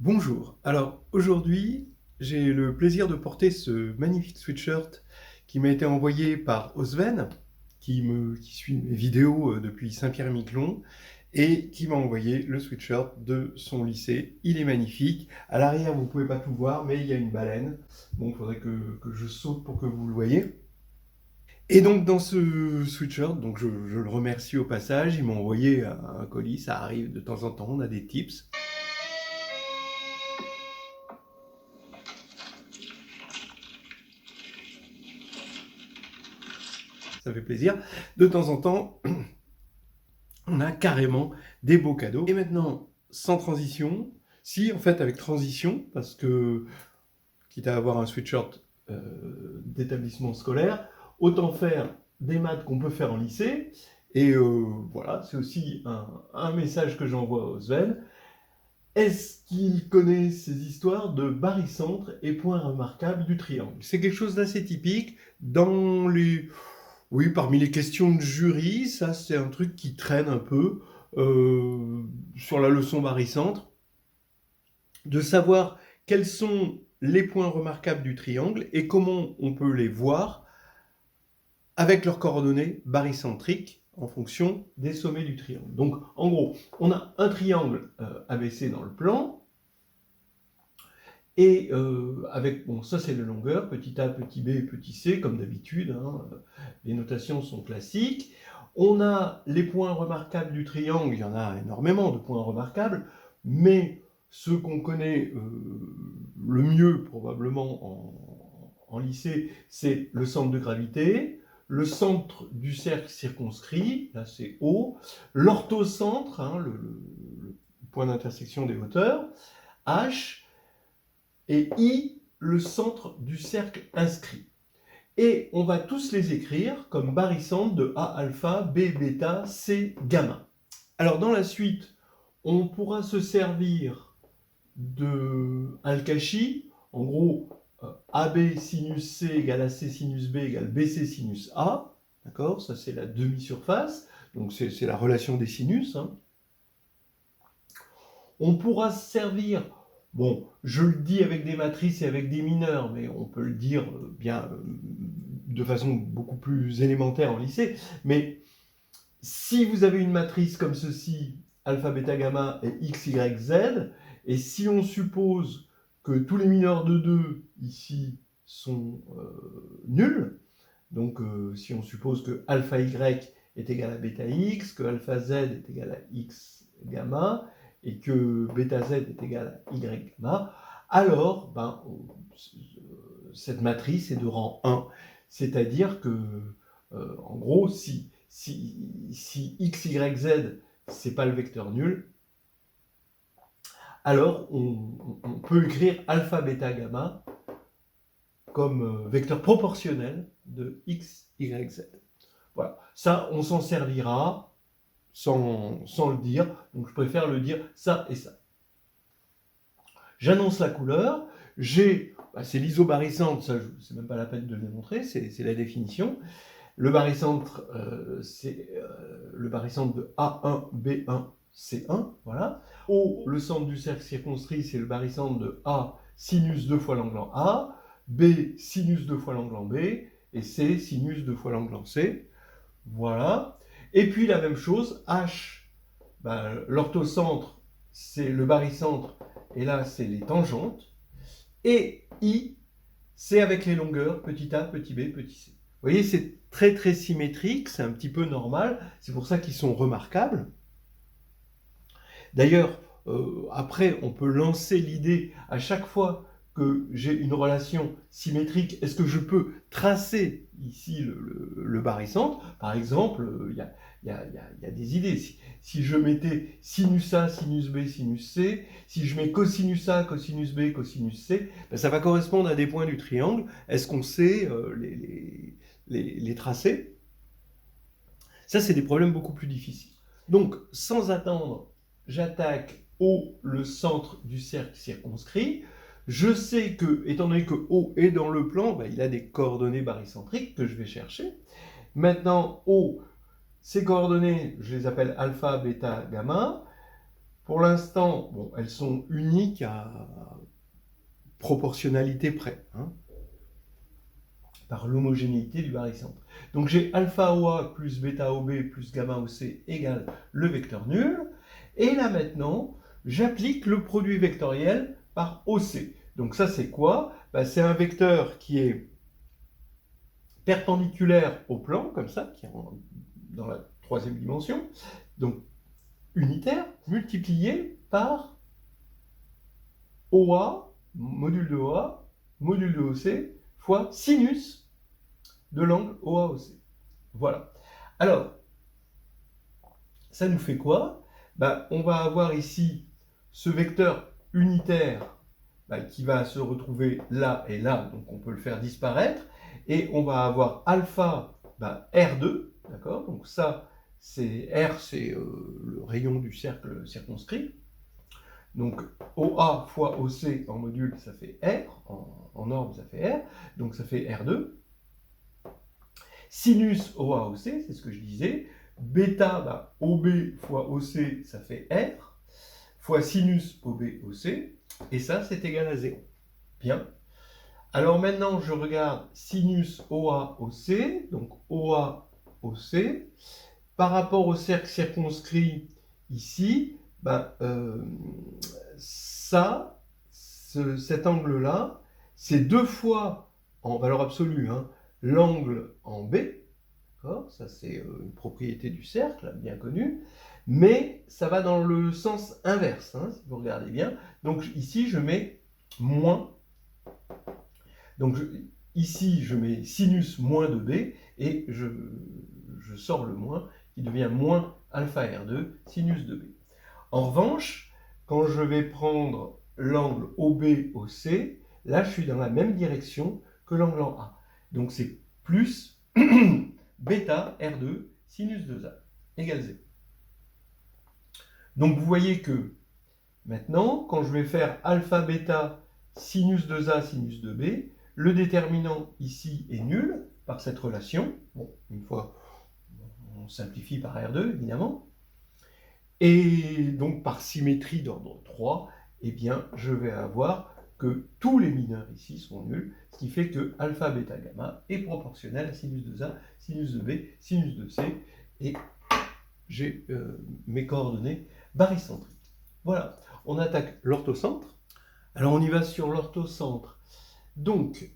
Bonjour, alors aujourd'hui j'ai le plaisir de porter ce magnifique sweatshirt qui m'a été envoyé par Osven, qui suit mes vidéos depuis Saint-Pierre-et-Miquelon et qui m'a envoyé le sweatshirt de son lycée. Il est magnifique, à l'arrière vous ne pouvez pas tout voir mais il y a une baleine, bon il faudrait que je saute pour que vous le voyez. Et donc dans ce sweatshirt, donc je le remercie au passage, il m'a envoyé un colis, ça arrive de temps en temps, on a des tips. Ça fait plaisir. De temps en temps, on a carrément des beaux cadeaux. Et maintenant, sans transition, si en fait avec transition, parce que quitte à avoir un sweatshirt d'établissement scolaire, autant faire des maths qu'on peut faire en lycée. Et voilà, c'est aussi un message que j'envoie aux Sven. Est-ce qu'il connaît ces histoires de barycentre et point remarquable du triangle? C'est quelque chose d'assez typique dans les... Oui, parmi les questions de jury, ça c'est un truc qui traîne un peu euh, sur la leçon barycentre, de savoir quels sont les points remarquables du triangle et comment on peut les voir avec leurs coordonnées barycentriques en fonction des sommets du triangle. Donc en gros, on a un triangle ABC dans le plan, et avec, bon, ça c'est la longueur, petit a, petit b, petit c, comme d'habitude, hein, les notations sont classiques. On a les points remarquables du triangle, il y en a énormément de points remarquables, mais ceux qu'on connaît le mieux probablement en lycée, c'est le centre de gravité, le centre du cercle circonscrit, là c'est O, l'orthocentre, hein, le point d'intersection des hauteurs, H, et I, le centre du cercle inscrit. Et on va tous les écrire comme barycentre de A alpha, B bêta, C gamma. Alors dans la suite, on pourra se servir de Al-Kashi, en gros AB sinus C égale AC sinus B égale BC sinus A, d'accord? Ça c'est la demi-surface, donc c'est la relation des sinus, hein. On pourra se servir, bon, je le dis avec des matrices et avec des mineurs, mais on peut le dire bien de façon beaucoup plus élémentaire en lycée, mais si vous avez une matrice comme ceci, alpha, bêta, gamma et x, y, z, et si on suppose que tous les mineurs de 2 ici sont nuls, donc si on suppose que alpha y est égal à bêta x, que alpha z est égal à x gamma, et que bêta z est égal à y gamma, alors cette matrice est de rang 1. C'est-à-dire que, en gros, si x, y, z, c'est pas le vecteur nul, alors on peut écrire alpha, bêta, gamma comme vecteur proportionnel de x, y, z. Voilà. Ça, on s'en servira sans le dire, donc je préfère le dire ça et ça. J'annonce la couleur, c'est l'isobarycentre, ça c'est même pas la peine de le démontrer, c'est la définition. Le barycentre, c'est le barycentre de A1, B1, C1, voilà. O, le centre du cercle circonscrit, c'est le barycentre de A, sinus 2 fois l'angle en A, B, sinus 2 fois l'angle en B, et C, sinus 2 fois l'angle en C. Voilà. Et puis la même chose, H, l'orthocentre, c'est le barycentre, et là, c'est les tangentes. Et I, c'est avec les longueurs, petit a, petit b, petit c. Vous voyez, c'est très très symétrique, c'est un petit peu normal, c'est pour ça qu'ils sont remarquables. D'ailleurs, après, on peut lancer l'idée à chaque fois que j'ai une relation symétrique, est-ce que je peux tracer ici le barycentre? Par exemple, y a des idées. Si je mettais sinus A, sinus B, sinus C, si je mets cosinus A, cosinus B, cosinus C, ben ça va correspondre à des points du triangle. Est-ce qu'on sait les tracer? Ça, c'est des problèmes beaucoup plus difficiles. Donc, sans attendre, j'attaque O, le centre du cercle circonscrit. Je sais que, étant donné que O est dans le plan, ben, il a des coordonnées barycentriques que je vais chercher. Maintenant, O, ces coordonnées, je les appelle alpha, bêta, gamma. Pour l'instant, bon, elles sont uniques à proportionnalité près, hein, par l'homogénéité du barycentre. Donc j'ai alpha OA plus bêta OB plus gamma OC égale le vecteur nul. Et là maintenant, j'applique le produit vectoriel par OC. Donc ça c'est quoi? C'est un vecteur qui est perpendiculaire au plan, comme ça, qui est dans la troisième dimension, donc unitaire, multiplié par OA, module de OA, module de OC, fois sinus de l'angle OA-OC. Voilà. Alors, ça nous fait quoi? On va avoir ici ce vecteur unitaire qui va se retrouver là et là, donc on peut le faire disparaître, et on va avoir alpha R2, d'accord? Donc ça, c'est R, c'est le rayon du cercle circonscrit. Donc OA fois OC en module, ça fait R, en ordre, ça fait R, donc ça fait R2. Sinus OA OC, c'est ce que je disais. Bêta OB fois OC, ça fait R, fois sinus OB OC, et ça, c'est égal à 0. Bien. Alors maintenant, je regarde sinus OA OC, donc OA OC, par rapport au cercle circonscrit ici, cet angle-là, c'est 2 fois, en valeur absolue, hein, l'angle en B, ça c'est une propriété du cercle, bien connue, mais ça va dans le sens inverse, hein, si vous regardez bien. Donc ici, je mets moins. Donc ici, je mets sinus moins de B, et je sors le moins, qui devient moins alpha R2, sinus de B. En revanche, quand je vais prendre l'angle OB-OC, là, je suis dans la même direction que l'angle en A. Donc c'est plus bêta R2 sinus 2A égale 0. Donc vous voyez que maintenant, quand je vais faire alpha bêta sinus 2A sinus 2B, le déterminant ici est nul par cette relation. Bon, une fois, on simplifie par R2 évidemment. Et donc par symétrie d'ordre 3, eh bien, je vais avoir que tous les mineurs ici sont nuls, ce qui fait que alpha, bêta, gamma est proportionnel à sinus de A, sinus de B, sinus de C, et j'ai mes coordonnées barycentriques. Voilà, on attaque l'orthocentre. Alors on y va sur l'orthocentre. Donc,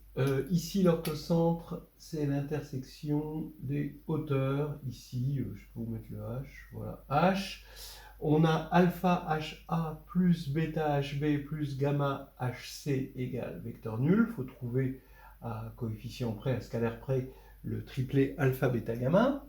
ici l'orthocentre, c'est l'intersection des hauteurs. Ici, je vais vous mettre le H, voilà, H. On a alpha HA plus bêta HB plus gamma HC égale vecteur nul. Il faut trouver à coefficient près, à scalaire près, le triplet alpha bêta gamma.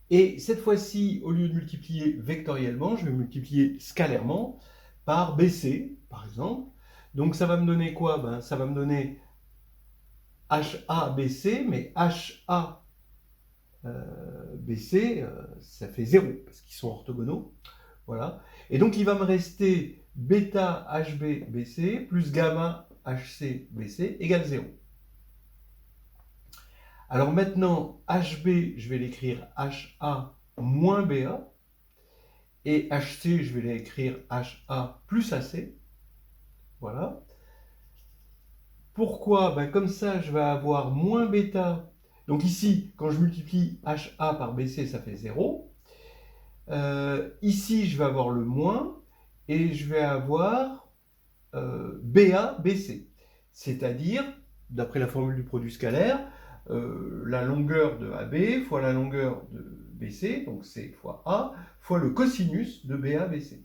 Et cette fois-ci, au lieu de multiplier vectoriellement, je vais multiplier scalairement par BC, par exemple. Donc ça va me donner quoi? Ça va me donner HABC, mais HA BC, ça fait 0, parce qu'ils sont orthogonaux. Voilà. Et donc il va me rester bêta HB BC plus gamma HC BC égale 0. Alors maintenant, HB, je vais l'écrire HA moins BA, et HC, je vais l'écrire HA plus AC. Voilà. Pourquoi? Comme ça, je vais avoir moins bêta. Donc ici, quand je multiplie HA par BC, ça fait 0. Ici, je vais avoir le moins, et je vais avoir BA, BC. C'est-à-dire, d'après la formule du produit scalaire, la longueur de AB fois la longueur de BC, donc C fois A, fois le cosinus de BA, BC.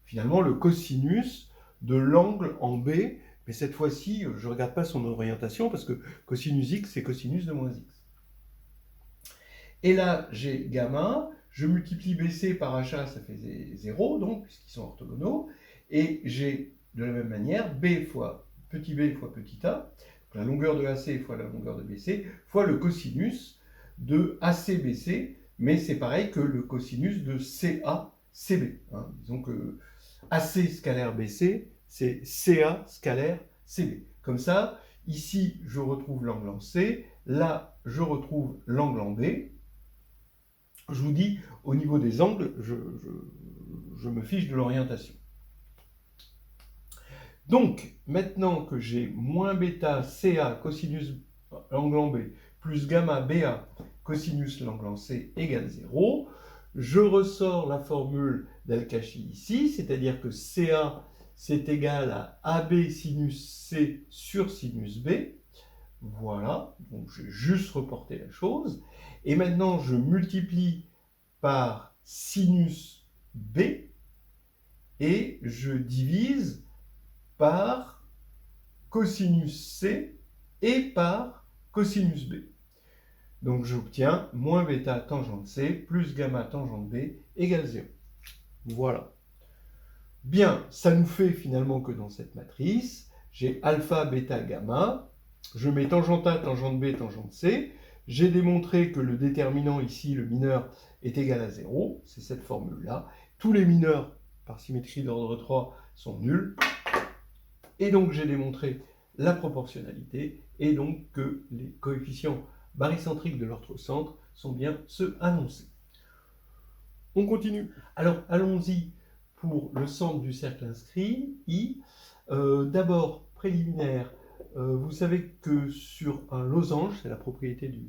Finalement, le cosinus de l'angle en B, mais cette fois-ci, je ne regarde pas son orientation, parce que cosinus x, c'est cosinus de moins x. Et là, j'ai gamma, je multiplie BC par HA, ça fait 0, donc, puisqu'ils sont orthogonaux, et j'ai de la même manière b fois petit a, la longueur de AC fois la longueur de BC, fois le cosinus de ACBC, mais c'est pareil que le cosinus de CACB. Hein. Disons que AC scalaire BC, c'est CA scalaire CB. Comme ça, ici, je retrouve l'angle en C, là, je retrouve l'angle en B. Je vous dis, au niveau des angles, je me fiche de l'orientation. Donc, maintenant que j'ai moins bêta CA cosinus l'angle B plus gamma BA cosinus l'angle C égale 0, je ressors la formule d'Al-Kashi ici, c'est-à-dire que CA c'est égal à AB sinus C sur sinus B. Voilà, donc j'ai juste reporté la chose. Et maintenant, je multiplie par sinus B et je divise par cosinus C et par cosinus B. Donc j'obtiens moins bêta tangente C plus gamma tangente B égale 0. Voilà. Bien, ça nous fait finalement que dans cette matrice, j'ai alpha, bêta, gamma. Je mets tangente A, tangente B, tangente C. J'ai démontré que le déterminant ici, le mineur, est égal à 0. C'est cette formule-là. Tous les mineurs, par symétrie d'ordre 3, sont nuls. Et donc j'ai démontré la proportionnalité et donc que les coefficients barycentriques de l'orthocentre sont bien ceux annoncés. On continue. Alors allons-y pour le centre du cercle inscrit, I. D'abord, préliminaire, vous savez que sur un losange, c'est la propriété du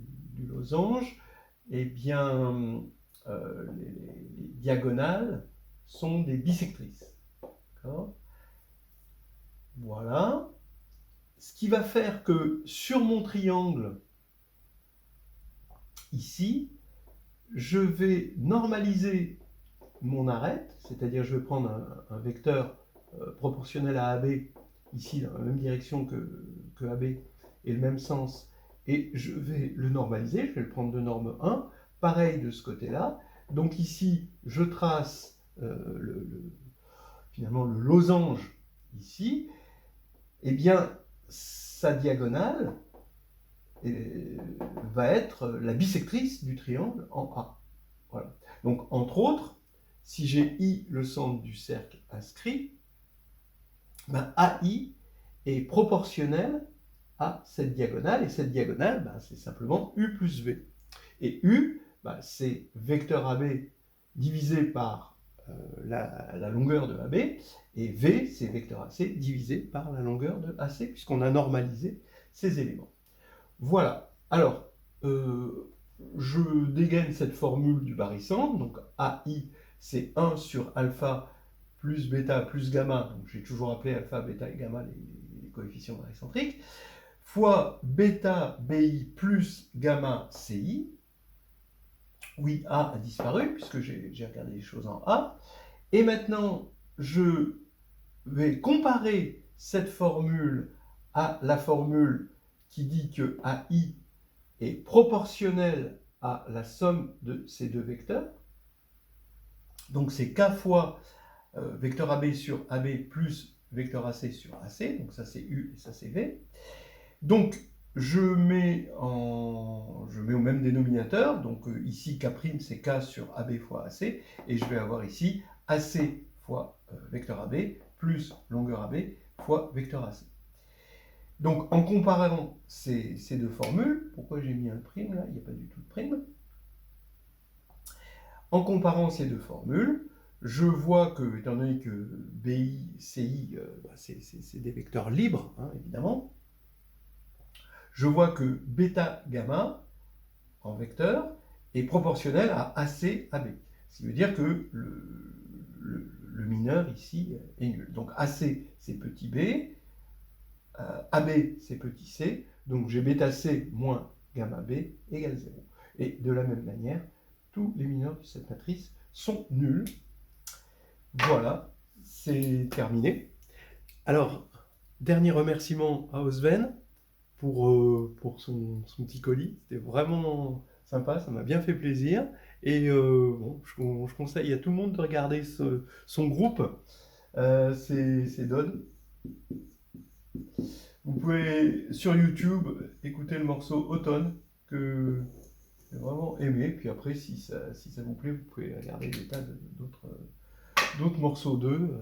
losange, eh bien, les diagonales sont des bissectrices. Voilà. Ce qui va faire que sur mon triangle, ici, je vais normaliser mon arête, c'est-à-dire je vais prendre un vecteur proportionnel à AB, ici dans la même direction que AB, et le même sens, et je vais le normaliser, je vais le prendre de norme 1, pareil de ce côté-là. Donc ici, je trace finalement le losange ici, et bien sa diagonale va être la bissectrice du triangle en A. Voilà. Donc, entre autres, si j'ai I le centre du cercle inscrit, ben AI est proportionnel à cette diagonale, et cette diagonale, ben, c'est simplement U plus V. Et U, ben, c'est vecteur AB divisé par la longueur de AB, et V, c'est vecteur AC divisé par la longueur de AC, puisqu'on a normalisé ces éléments. Voilà. Alors, je dégaine cette formule du barycentre, donc AI, c'est 1 sur alpha plus bêta plus gamma, donc j'ai toujours appelé alpha, bêta et gamma les coefficients barycentriques, fois bêta BI plus gamma CI. Oui, A a disparu, puisque j'ai regardé les choses en A. Et maintenant, je vais comparer cette formule à la formule qui dit que AI est proportionnel à la somme de ces deux vecteurs. Donc c'est K fois vecteur AB sur AB plus vecteur AC sur AC. Donc ça c'est U et ça c'est V. Donc je mets au même dénominateur. Donc ici K' c'est K sur AB fois AC. Et je vais avoir ici AC fois vecteur AB plus longueur AB fois vecteur AC. Donc, en comparant ces deux formules, pourquoi j'ai mis un prime là? Il n'y a pas du tout de prime. En comparant ces deux formules, je vois que, étant donné que BI, CI, c'est des vecteurs libres, hein, évidemment, je vois que bêta gamma, en vecteur, est proportionnel à AC, AB. Ce qui veut dire que le mineur ici est nul. Donc AC, c'est petit b, AB, c'est petit c, donc j'ai bêta c moins gamma b égale 0. Et de la même manière, tous les mineurs de cette matrice sont nuls. Voilà, c'est terminé. Alors, dernier remerciement à Osven pour son petit colis. C'était vraiment sympa, ça m'a bien fait plaisir. Et bon, je conseille à tout le monde de regarder son groupe. C'est Don. Vous pouvez, sur YouTube, écouter le morceau Automne, que j'ai vraiment aimé. Puis après, si ça vous plaît, vous pouvez regarder des tas d'autres morceaux d'eux.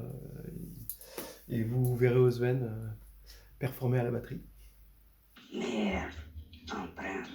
Et vous verrez Osven performer à la batterie. Merde, empreinte.